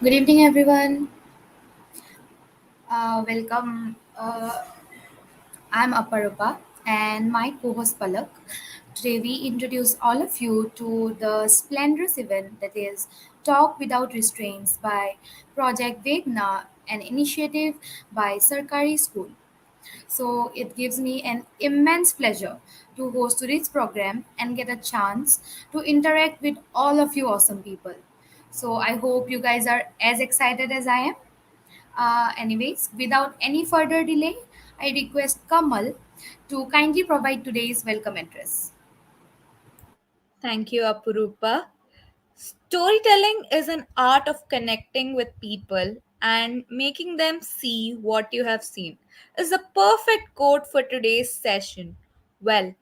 Good evening, everyone. Welcome. I'm Aparupa and my co host Palak. Today, we introduce all of you to the splendorous event that is Talk Without Restraints by Project Vedana, an initiative by Sarkari School. So, it gives me an immense pleasure to host today's program and get a chance to interact with all of you awesome people. So, I hope you guys are as excited as I am. Anyways, without any further delay, I request Kamal to kindly provide today's welcome address. Thank you, Apurupa. Storytelling is an art of connecting with people and making them see what you have seen. Is the perfect quote for today's session. Well,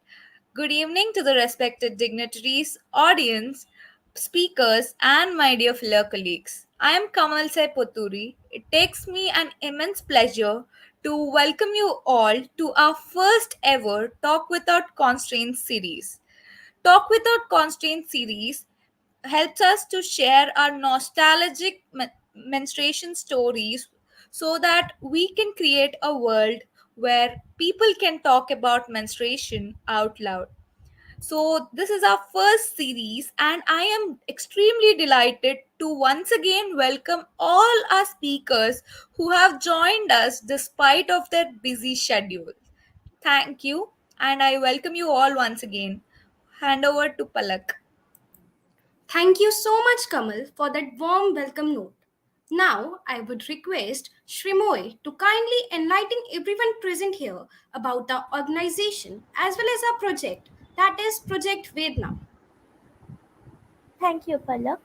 good evening to the respected dignitaries, audience, speakers, and my dear fellow colleagues. I am Kamal Sai Poturi. It takes me an immense pleasure to welcome you all to our first ever Talk Without Constraints series. Talk Without Constraint series helps us to share our nostalgic menstruation stories so that we can create a world where people can talk about menstruation out loud. So, this is our first series, and I am extremely delighted to once again welcome all our speakers who have joined us despite of their busy schedule. Thank you, and I welcome you all once again. Hand over to Palak. Thank you so much, Kamal, for that warm welcome note. Now, I would request Shrimoy to kindly enlighten everyone present here about the organization as well as our project, that is Project Vedana. Thank you, Palak.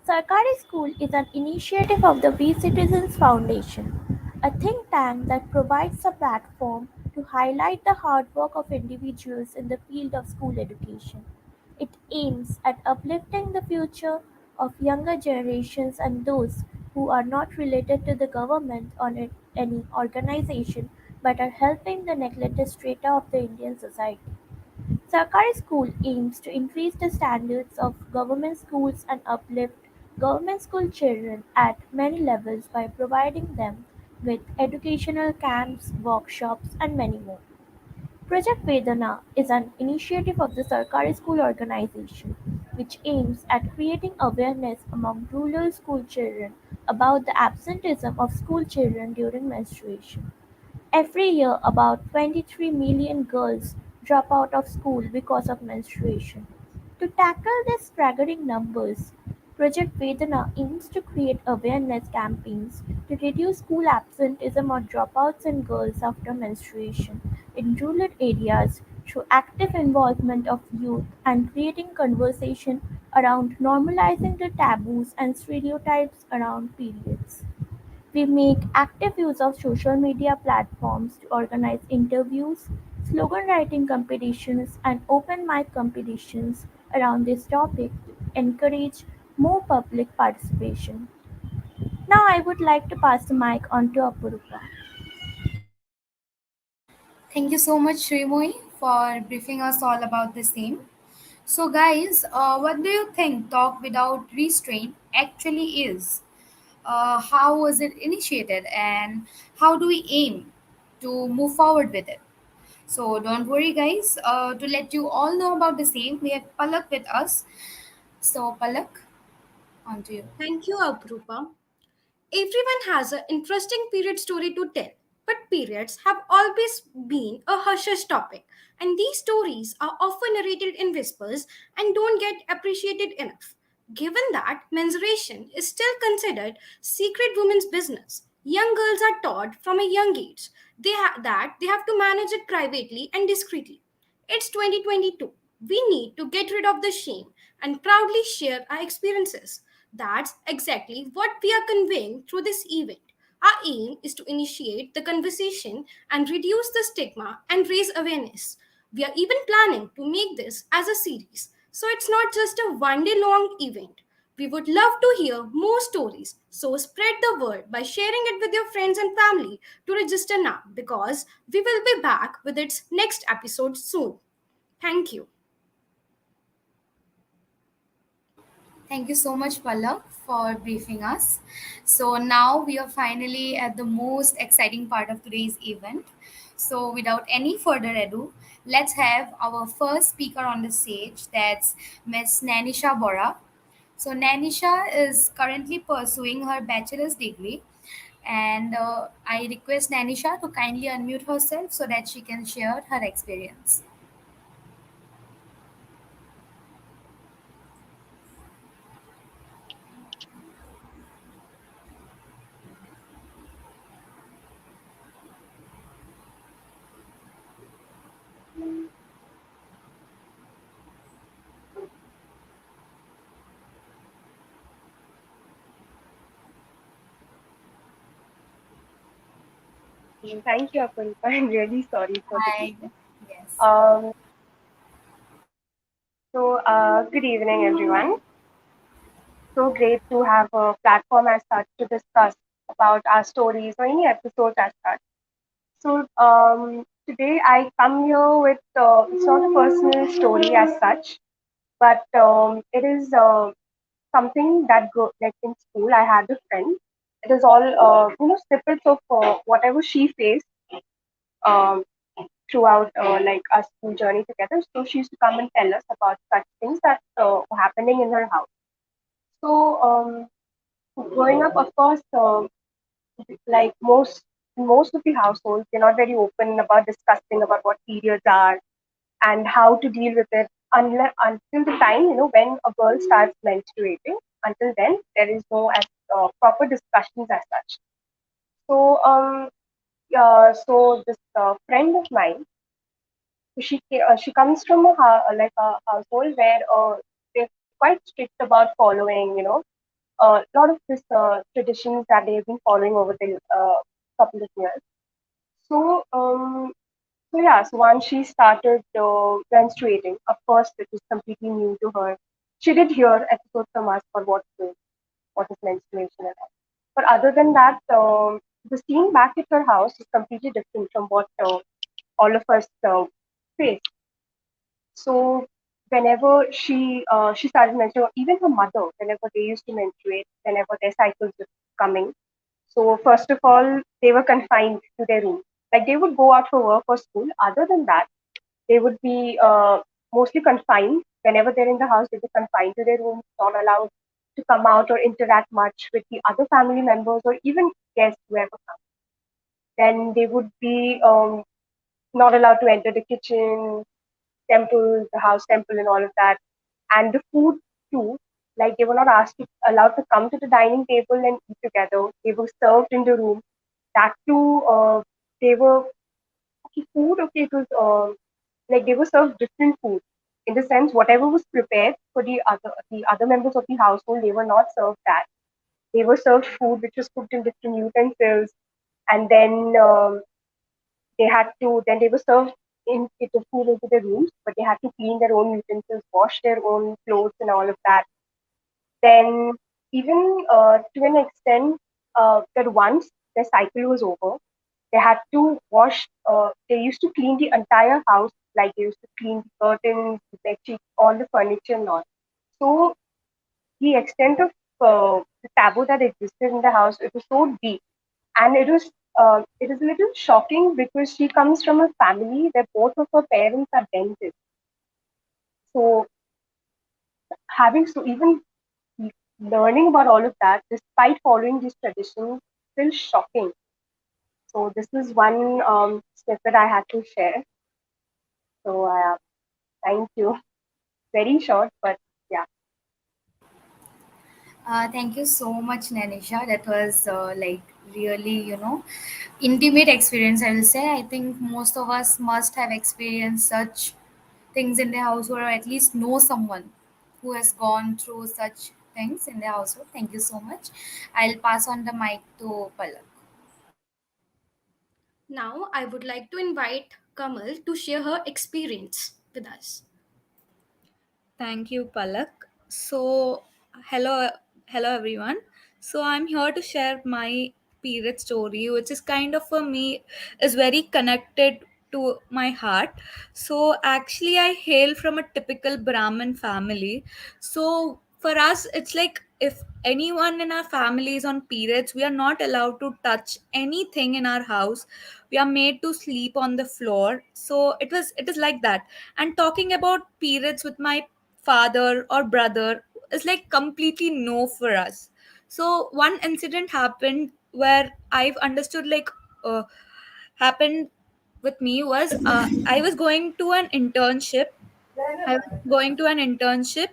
Sarkari School is an initiative of the We Citizens Foundation, a think tank that provides a platform to highlight the hard work of individuals in the field of school education. It aims at uplifting the future of younger generations and those who are not related to the government or any organization but are helping the neglected strata of the Indian society. Sarkari School aims to increase the standards of government schools and uplift government school children at many levels by providing them with educational camps, workshops, and many more. Project Vedana is an initiative of the Sarkari School organization which aims at creating awareness among rural school children about the absenteeism of school children during menstruation. Every year about 23 million girls drop out of school because of menstruation. To tackle these staggering numbers, Project Vedana aims to create awareness campaigns to reduce school absenteeism or dropouts in girls after menstruation in rural areas through active involvement of youth and creating conversation around normalizing the taboos and stereotypes around periods. We make active use of social media platforms to organize interviews, slogan writing competitions, and open mic competitions around this topic to encourage more public participation. Now, I would like to pass the mic on to Apurupa. Thank you so much, Shrimoy, for briefing us all about the same. So, guys, what do you think Talk Without Restraint actually is? How was it initiated, and how do we aim to move forward with it? So, don't worry, guys. To let you all know about the same, we have Palak with us. So, Palak, on to you. Thank you, Aprupa. Everyone has an interesting period story to tell, but periods have always been a hush-hush topic, and these stories are often narrated in whispers and don't get appreciated enough. Given that menstruation is still considered secret women's business, young girls are taught from a young age that they have to manage it privately and discreetly. It's 2022. We need to get rid of the shame and proudly share our experiences. That's exactly what we are conveying through this event. Our aim is to initiate the conversation and reduce the stigma and raise awareness. We are even planning to make this as a series, so it's not just a one day long event. We would love to hear more stories, so spread the word by sharing it with your friends and family to register now because we will be back with its next episode soon. Thank you. Thank you so much, Pallab, for briefing us. So now we are finally at the most exciting part of today's event. So without any further ado, let's have our first speaker on the stage. That's Miss Nanisha Bora. So Nanisha is currently pursuing her bachelor's degree, and I request Nanisha to kindly unmute herself so that she can share her experience. Thank you, Apurva. I'm really sorry for the Hi. delay. Yes. Um, Good evening, everyone. So great to have a platform as such to discuss about our stories or any episode as such. Today I come here with it's not a personal story as such, but it is something that like in school I had a friend. It is all snippets of whatever she faced. Um, Throughout like our school journey together. So she used to come and tell us about such things that were happening in her house. So growing up, of course, like most of the households, they're not very open about discussing about what periods are and how to deal with it until the time when a girl starts menstruating. Until then, there is no proper discussions as such. So so this friend of mine. She comes from like a household where they're quite strict about following, a lot of this traditions that they've been following over the couple of years. So, so once she started menstruating, of course, it was completely new to her. She did hear episodes from us for what is menstruation and all. But other than that, the scene back at her house is completely different from what all of us face. So whenever she started menstruating, even her mother, whenever they used to menstruate, whenever their cycles were coming. So first of all, they were confined to their room. Like they would go out for work or school. Other than that, they would be mostly confined. Whenever they're in the house, they'd be confined to their rooms, not allowed to come out or interact much with the other family members or even guests whoever come. Then they would be not allowed to enter the kitchen, temple, the house temple, and all of that. And the food too, like they were not allowed to come to the dining table and eat together. They were served in the room. That too, they were okay, food. Okay, it was like they were served different food. In the sense, whatever was prepared for the other members of the household, they were not served that. They were served food which was cooked in different utensils, and then they were served in the food into their rooms, but they had to clean their own utensils, wash their own clothes, and all of that. Then, even to an extent, that once their cycle was over, they had to wash. They used to clean the entire house, like they used to clean the curtains, the bed sheets, all the furniture, and all. So the extent of the taboo that existed in the house, it was so deep, and it is a little shocking because she comes from a family where both of her parents are dentists. So having so even learning about all of that, despite following these traditions, still shocking. So this is one snippet I had to share. So thank you. Very short, but yeah. Thank you so much, Nanisha. That was like really, intimate experience. I will say. I think most of us must have experienced such things in their household, or at least know someone who has gone through such things in their household. Thank you so much. I'll pass on the mic to Palak. Now, I would like to invite Kamal to share her experience with us. Thank you, Palak. So, hello, hello everyone. So, I'm here to share my period story, which is kind of for me is very connected to my heart. So, actually, I hail from a typical Brahmin family. So, for us it's like if anyone in our family is on periods, we are not allowed to touch anything in our house. We are made to sleep on the floor. So it is like that. And talking about periods with my father or brother is like completely no for us. So one incident happened where I've understood like happened with me was I was going to an internship. I was going to an internship.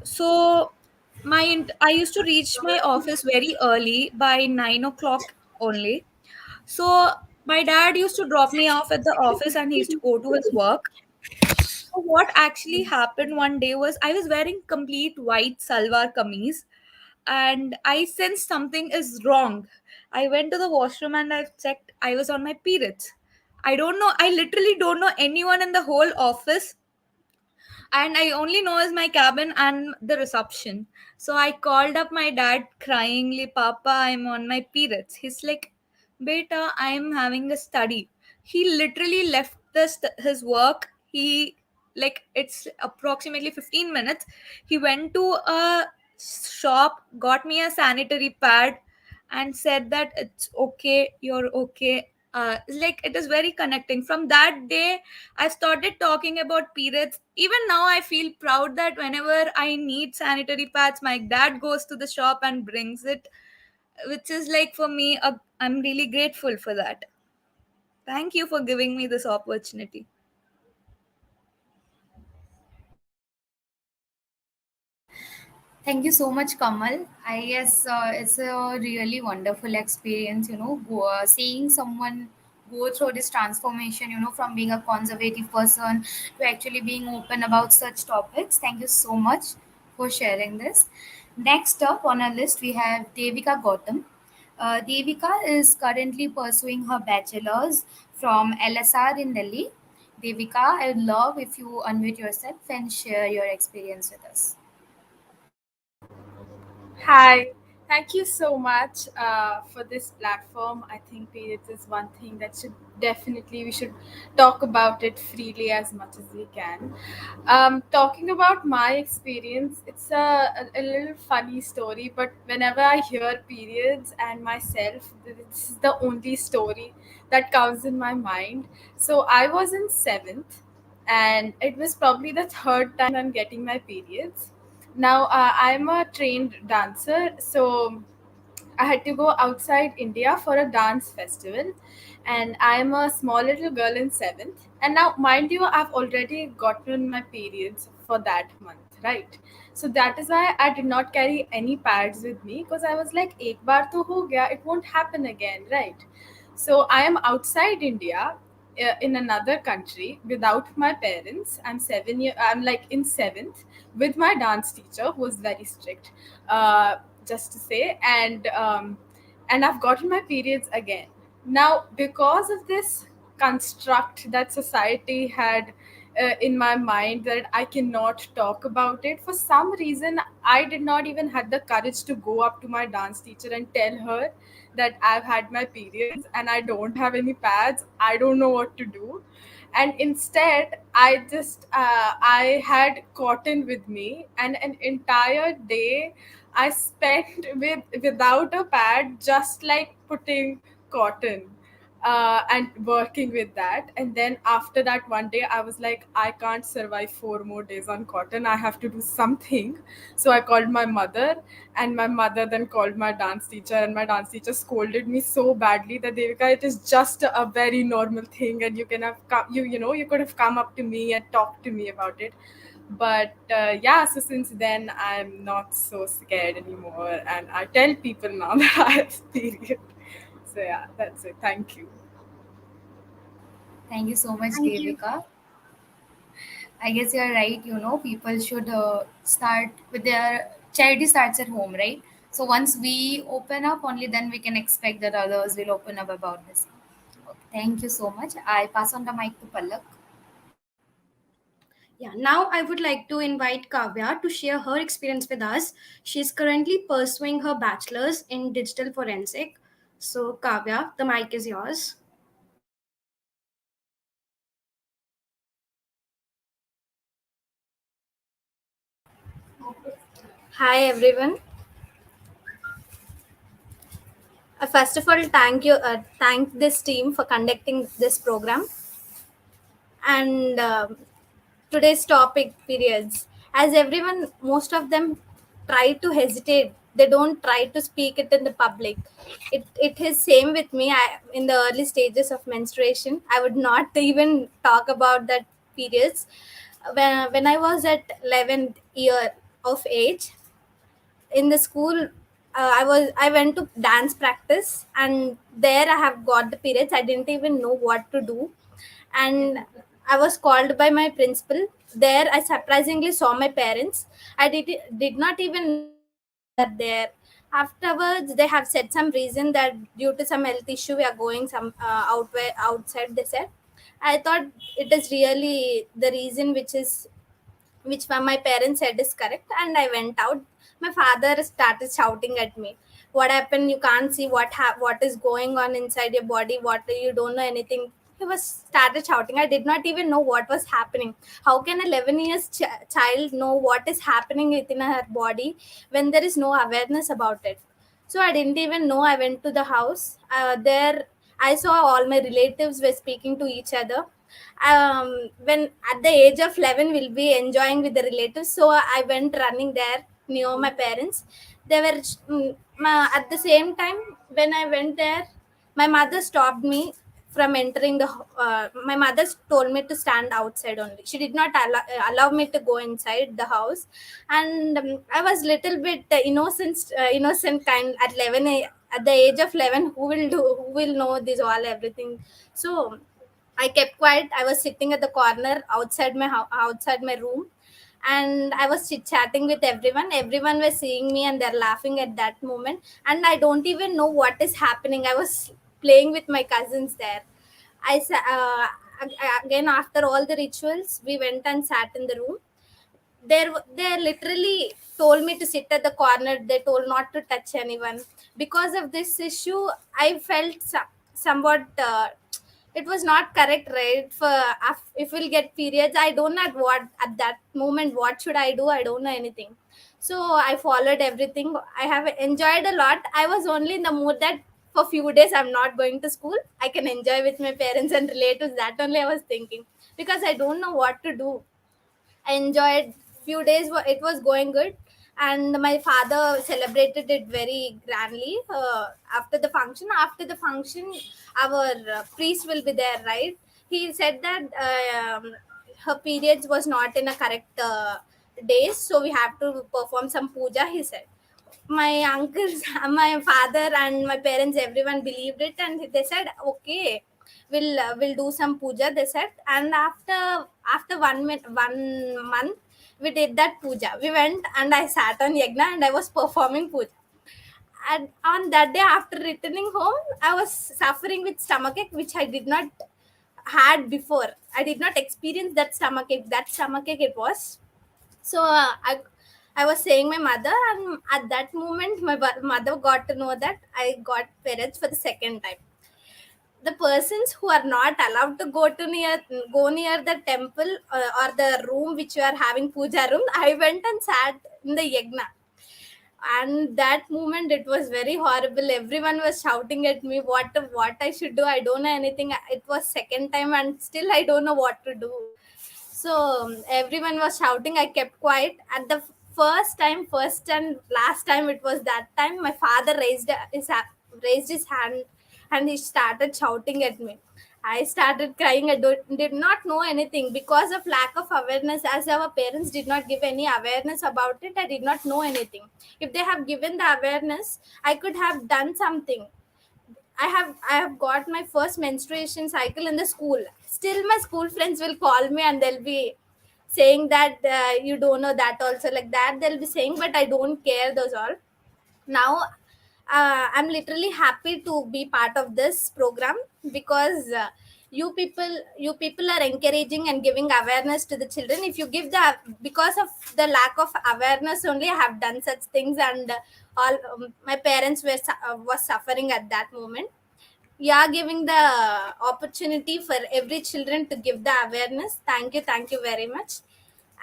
So I used to reach my office very early by 9 o'clock only. So my dad used to drop me off at the office and he used to go to his work. So what actually happened one day was I was wearing complete white salwar kameez and I sensed something is wrong. I went to the washroom and I checked I was on my periods. I don't know, I literally don't know anyone in the whole office, and I only know is my cabin and the reception. So I called up my dad cryingly, Papa, I'm on my periods. He's like, Beta, I'm having a study. He literally left his work. He, like, it's approximately 15 minutes. He went to a shop, got me a sanitary pad, and said that it's okay, you're okay. Like, it is very connecting. From that day, I started talking about periods. Even now, I feel proud that whenever I need sanitary pads, my dad goes to the shop and brings it, which is like for me, I'm really grateful for that. Thank you for giving me this opportunity. Thank you so much, Kamal. I guess it's a really wonderful experience, seeing someone go through this transformation, from being a conservative person to actually being open about such topics. Thank you so much for sharing this. Next up on our list, we have Devika Gotham. Devika is currently pursuing her bachelor's from LSR in Delhi. Devika, I would love if you unmute yourself and share your experience with us. Hi, thank you so much for this platform. I think periods is one thing that should definitely we should talk about it freely as much as we can. Talking about my experience, it's a little funny story, but whenever I hear periods and myself, this is the only story that comes in my mind. So I was in seventh, and it was probably the third time I'm getting my periods. Now, I'm a trained dancer, so I had to go outside India for a dance festival, and I'm a small little girl in seventh. And now, mind you, I've already gotten my periods for that month, right? So that is why I did not carry any pads with me because I was like, "Ek baar to ho gaya, it won't happen again, right?" So I am outside India, in another country without my parents. I'm 7 year. I'm like in seventh with my dance teacher who was very strict. Just to say, and I've gotten my periods again now because of this construct that society had in my mind that I cannot talk about it. For some reason, I did not even had the courage to go up to my dance teacher and tell her that I've had my periods and I don't have any pads. I don't know what to do. And instead, I had cotton with me, and an entire day I spent without a pad, just like putting cotton and working with that. And then after that, one day I was like, I can't survive 4 more days on cotton. I have to do something. So I called my mother, and my mother then called my dance teacher, and my dance teacher scolded me so badly that, Devika, it is just a very normal thing, and you can have come, you could have come up to me and talked to me about it. But yeah, so since then I'm not so scared anymore, and I tell people now that I have period. So yeah, that's it. Thank you. Thank you so much, Thank you. Devika. I guess you're right. People should start with their charity starts at home, right? So once we open up, only then we can expect that others will open up about this. Okay, thank you so much. I pass on the mic to Palak. Yeah, now I would like to invite Kavya to share her experience with us. She's currently pursuing her bachelor's in digital forensic. So, Kavya, the mic is yours. Hi everyone. First of all, thank this team for conducting this program. And today's topic periods, as everyone, most of them try to hesitate. They don't try to speak it in the public. It is same with me. In the early stages of menstruation, I would not even talk about that periods. When I was at 11th year of age, in the school, I went to dance practice, and there I have got the periods. I didn't even know what to do, and I was called by my principal. There I surprisingly saw my parents. I did not even know why they were there. Afterwards they have said some reason that due to some health issue we are going some outside, they said. I thought it is really the reason which my parents said is correct, and I went out. My father started shouting at me, what happened? You can't see what is going on inside your body? What, you don't know anything? He was started shouting. I did not even know what was happening. How can a 11 years child know what is happening within her body when there is no awareness about it? So I didn't even know. I went to the house. There I saw all my relatives were speaking to each other. When at the age of 11 we'll be enjoying with the relatives, so I went running there near my parents. They were at the same time. When I went there, my mother stopped me from entering my mother told me to stand outside only. She did not allow me to go inside the house. And I was little bit innocent kind at 11 at the age of 11. Who will know this all everything? So I kept quiet. I was sitting at the corner outside outside my room, and I was chit chatting with everyone. Everyone was seeing me and they're laughing at that moment. And I don't even know what is happening. I was playing with my cousins there. Again, after all the rituals, we went and sat in the room. They literally told me to sit at the corner. They told not to touch anyone. Because of this issue, I felt somewhat it was not correct, right? For if we'll get periods, I don't know what at that moment what should I do. I don't know anything. So I followed everything. I have enjoyed a lot. I was only in the mood that for few days I'm not going to school. I can enjoy with my parents and relatives. That only I was thinking, because I don't know what to do. I enjoyed few days. It was going good, and my father celebrated it very grandly. After the function, our priest will be there, right? He said that her periods was not in a correct days, so we have to perform some puja. He said my uncles, my father, and my parents, everyone believed it, and they said, "Okay, we'll do some puja." They said, and after 1 month, we did that puja. We went and I sat on yagna and I was performing puja. And on that day, after returning home, I was suffering with stomachache, which I did not had before. I did not experience that stomachache. That stomachache it was. So I was saying my mother, and at that moment, my mother got to know that I got periods for the second time. The persons who are not allowed to go near the temple or the room which you are having puja room, I went and sat in the yagna. And that moment, it was very horrible. Everyone was shouting at me what I should do. I don't know anything. It was second time and still I don't know what to do. So everyone was shouting. I kept quiet. At the first and last time, it was that time my father raised his hand, and he started shouting at me. I started crying. Did not know anything because of lack of awareness. As our parents did not give any awareness about it, I did not know anything. If they have given the awareness, I could have done something. I have got my first menstruation cycle in the school. Still, my school friends will call me and they'll be saying that you don't know that also, like that they'll be saying, but I don't care those all. Now I'm literally happy to be part of this program, because you people are encouraging and giving awareness to the children. If you give the, because of the lack of awareness only, I have done such things, and all my parents was suffering at that moment. Yeah, giving the opportunity for every children to give the awareness. Thank you very much,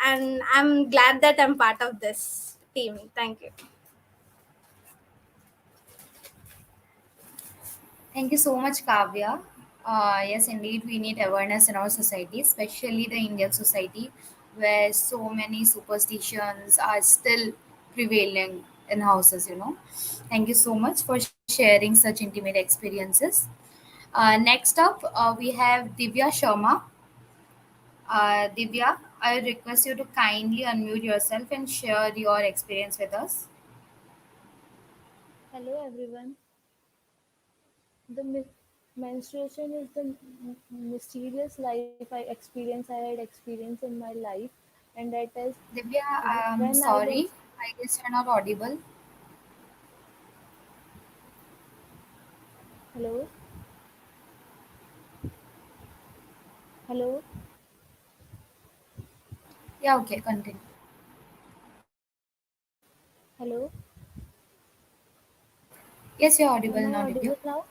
and I'm glad that I'm part of this. evening. Thank you. Thank you so much, Kavya. Yes, indeed, we need awareness in our society, especially the Indian society, where so many superstitions are still prevailing in houses. Thank you so much for sharing such intimate experiences. Next up, we have Divya Sharma. Divya, I request you to kindly unmute yourself and share your experience with us. Hello everyone. The menstruation is the mysterious life I had experienced in my life, and that is Divya, I'm when I was sorry. I guess you're not audible. hello, hello, Yeah, okay, continue. hello. Yes, you're audible Am I now, Divya. audible now?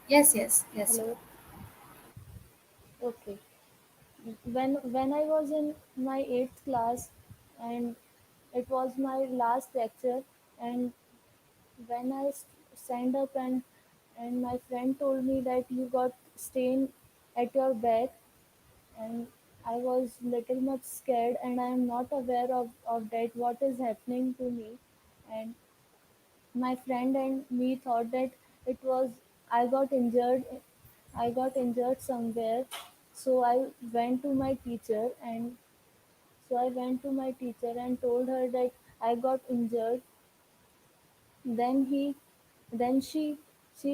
Yes, yes, yes. Hello. Okay. When I was in my eighth class, and it was my last lecture, and when I stand up and my friend told me that you got stain at your back, and I was little much scared, and I am not aware of that what is happening to me, and my friend and me thought that it was I got injured I got injured somewhere. So went to my teacher and I went to my teacher and told her that I got injured. Then she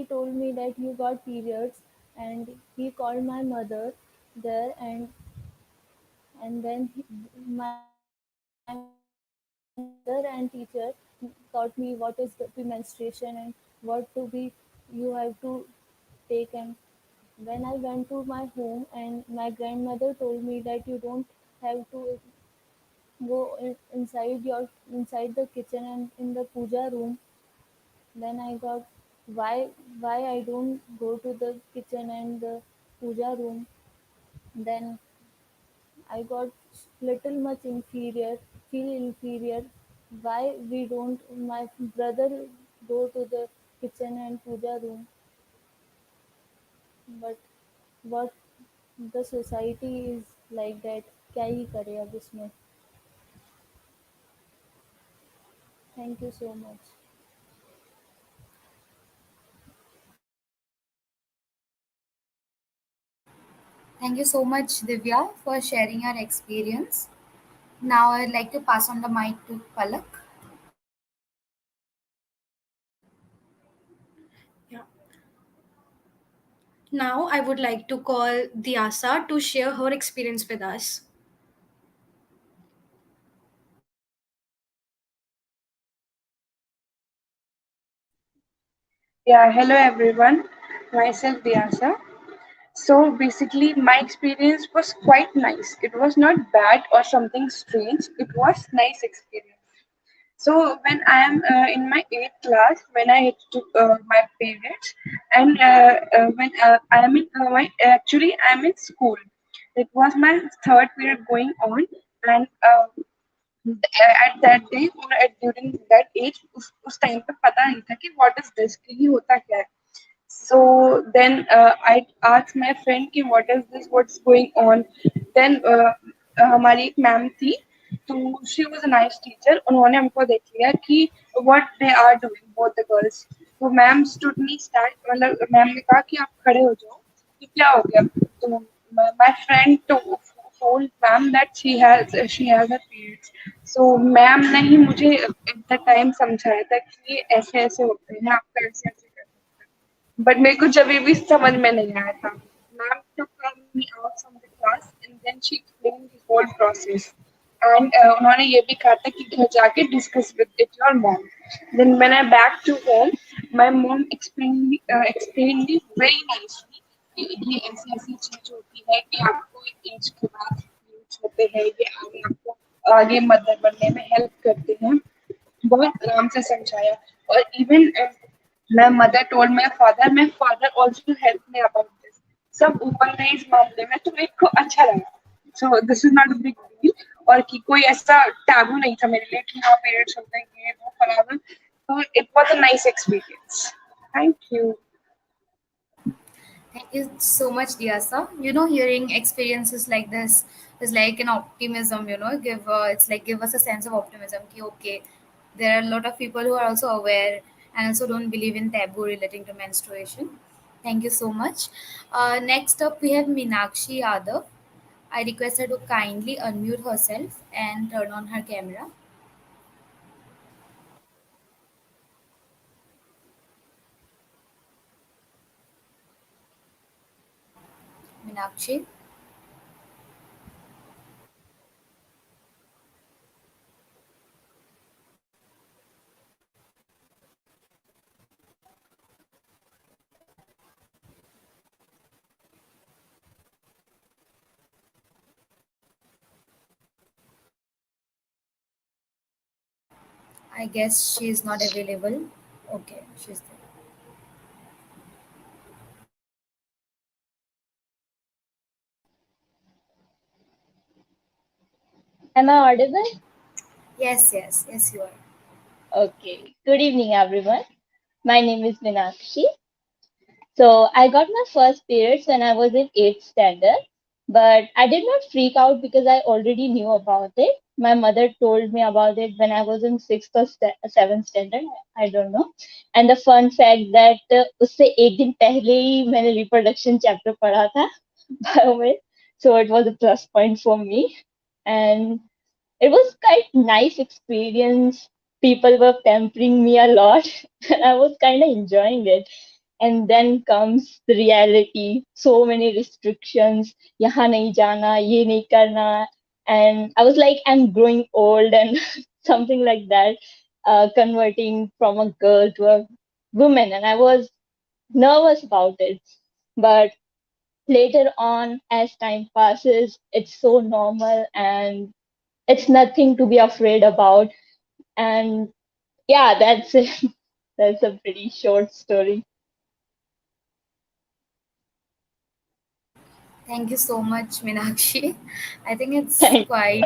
told me that you got periods, and he called my mother there, and then my mother and teacher taught me what is the menstruation and what to be you have to take. And when I went to my home, and my grandmother told me that you don't have to go inside the kitchen and in the puja room. Then I got why I don't go to the kitchen and the puja room. Then I got little much feel inferior. Why we don't? My brother go to the kitchen and puja room, but what the society is like that. क्या ही करे अब इसमें. Thank you so much. Thank you so much, Divya, for sharing your experience. Now, I'd like to pass on the mic to Palak. Yeah. Now I would like to call Diasa to share her experience with us. Yeah, hello everyone. Myself Vyasa. So basically, my experience was quite nice. It was not bad or something strange. It was nice experience. So when I am in my eighth class, when I took my parents, and when I am in my actually I am in school. It was my third period going on, and at that day or at during that age, उस time पे पता नहीं था कि what is this, कि ये होता क्या है. So then I asked my friend कि what is this, what's going on. Then हमारी एक मैम थी, तो she was a nice teacher. उन्होंने हमको देख लिया कि what they are doing both the girls. तो मैम stood me stand, मतलब मैम ने कहा कि आप खड़े हो जाओ कि क्या हो गया. तो my friend told ma'am that she has a periods. So ma'am ने ही मुझे at the time समझाया था कि ये ऐसे ऐसे होते हैं, आपका ऐसे ऐसे करना है. बट मेरे को जब भी समझ में नहीं आया था. Ma'am took me out from the class and then she explained the whole process. And उन्होंने ये भी कहा था कि घर जाके discuss with your mom. Then when I back to home, my mom explained me very nicely कि ये ऐसी ऐसी चीज होती है कि आपको एक एज के बाद periods होते हैं, ये आगे आपको आगे मदर बनने में हेल्प करते हैं. बहुत आराम से समझाया. और even my father also helped me about this. सब ओपन है इस मामले में, तो मेरे को अच्छा लगा. So this is not a big deal. और कि कोई ऐसा टैबू नहीं था मेरे लिए कि हाँ पीरियड्स होते हैं ये वो फलाना. So it was a nice experience. Thank you. Thank you so much, Diasa. Hearing experiences like this is like an optimism. It's like give us a sense of optimism. Ki, okay, there are a lot of people who are also aware and also don't believe in taboo relating to menstruation. Thank you so much. Next up, we have Meenakshi Yadav. I request her to kindly unmute herself and turn on her camera. Meenakshi. I guess she is not available. Okay, she's there. Am I audible? Yes, yes, yes, you are. Okay. Good evening, everyone. My name is Meenakshi. So I got my first periods when I was in 8th standard, but I did not freak out because I already knew about it. My mother told me about it when I was in 6th or 7th standard. I don't know. And the fun fact that उससे एक दिन पहले ही मैंने reproduction chapter पढ़ा था bio. So it was a plus point for me. And it was quite nice experience. People were pampering me a lot, and I was kind of enjoying it. And then comes the reality. So many restrictions. Yahan nahi jana, ye nahi karna. And I was like, I'm growing old and something like that. Converting from a girl to a woman, and I was nervous about it. But later on, as time passes, it's so normal and it's nothing to be afraid about. And yeah, that's it. That's a pretty short story. Thank you so much, Meenakshi. I think it's Thank quite,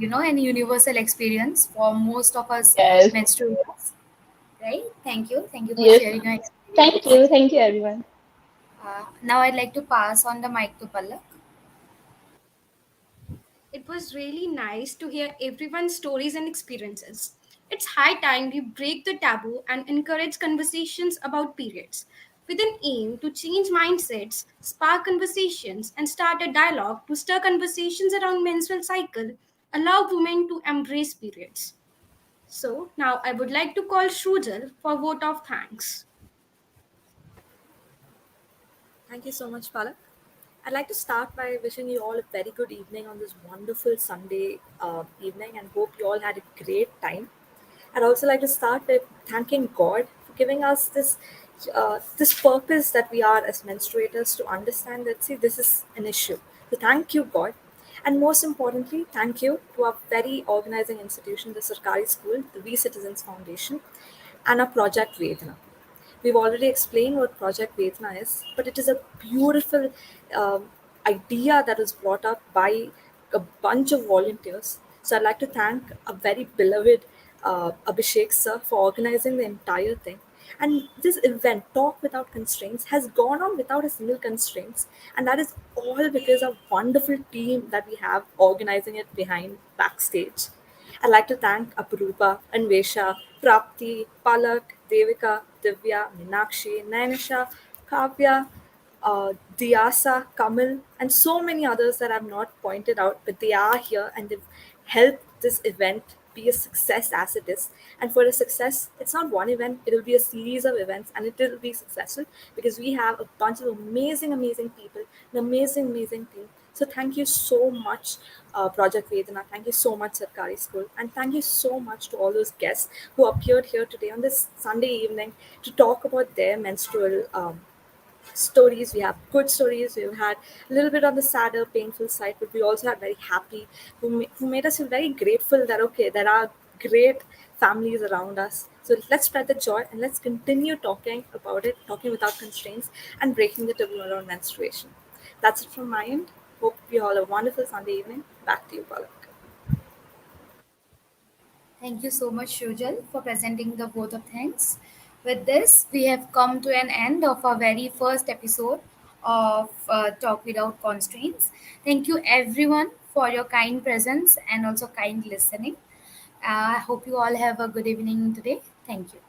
an universal experience for most of us Yes. menstruators, right? Thank you. Thank you for Yes. sharing your Thank experience. you. Thank you, everyone. Now I'd like to pass on the mic to Palak. It was really nice to hear everyone's stories and experiences. It's high time we break the taboo and encourage conversations about periods with an aim to change mindsets, spark conversations, and start a dialogue to stir conversations around menstrual cycle, allow women to embrace periods. So now I would like to call Shrujal for vote of thanks. Thank you so much, Palak. I'd like to start by wishing you all a very good evening on this wonderful Sunday evening and hope you all had a great time. I'd also like to start by thanking God for giving us this purpose that we are as menstruators to understand that, see, this is an issue. So thank you, God. And most importantly, thank you to our very organizing institution, the Sarkari School, the We Citizens Foundation, and our Project Vedana. We've already explained what Project Vedana is, but it is a beautiful idea that was brought up by a bunch of volunteers. So I'd like to thank a very beloved Abhishek sir for organizing the entire thing. And this event, Talk Without Constraints, has gone on without a single constraints. And that is all because of wonderful team that we have organizing it behind backstage. I'd like to thank Apurupa, Anvesha, Prapti, Palak, Devika, Divya, Meenakshi, Nainasha, Kavya, Diasa, Kamal, and so many others that I've not pointed out, but they are here and they've helped this event be a success as it is. And for a success, it's not one event, it'll be a series of events and it will be successful because we have a bunch of amazing, amazing people, an amazing, amazing team. So thank you so much, Project Vedana. Thank you so much, Sarkari School. And thank you so much to all those guests who appeared here today on this Sunday evening to talk about their menstrual stories. We have good stories. We've had a little bit on the sadder, painful side, but we also had very happy, who made us feel very grateful that, okay, there are great families around us. So let's spread the joy and let's continue talking about it, talking without constraints and breaking the taboo around menstruation. That's it from my end. Hope you all have a wonderful Sunday evening. Back to you, Palak. Thank you so much, Shujal, for presenting the both of things. With this, we have come to an end of our very first episode of Talk Without Constraints. Thank you, everyone, for your kind presence and also kind listening. I hope you all have a good evening today. Thank you.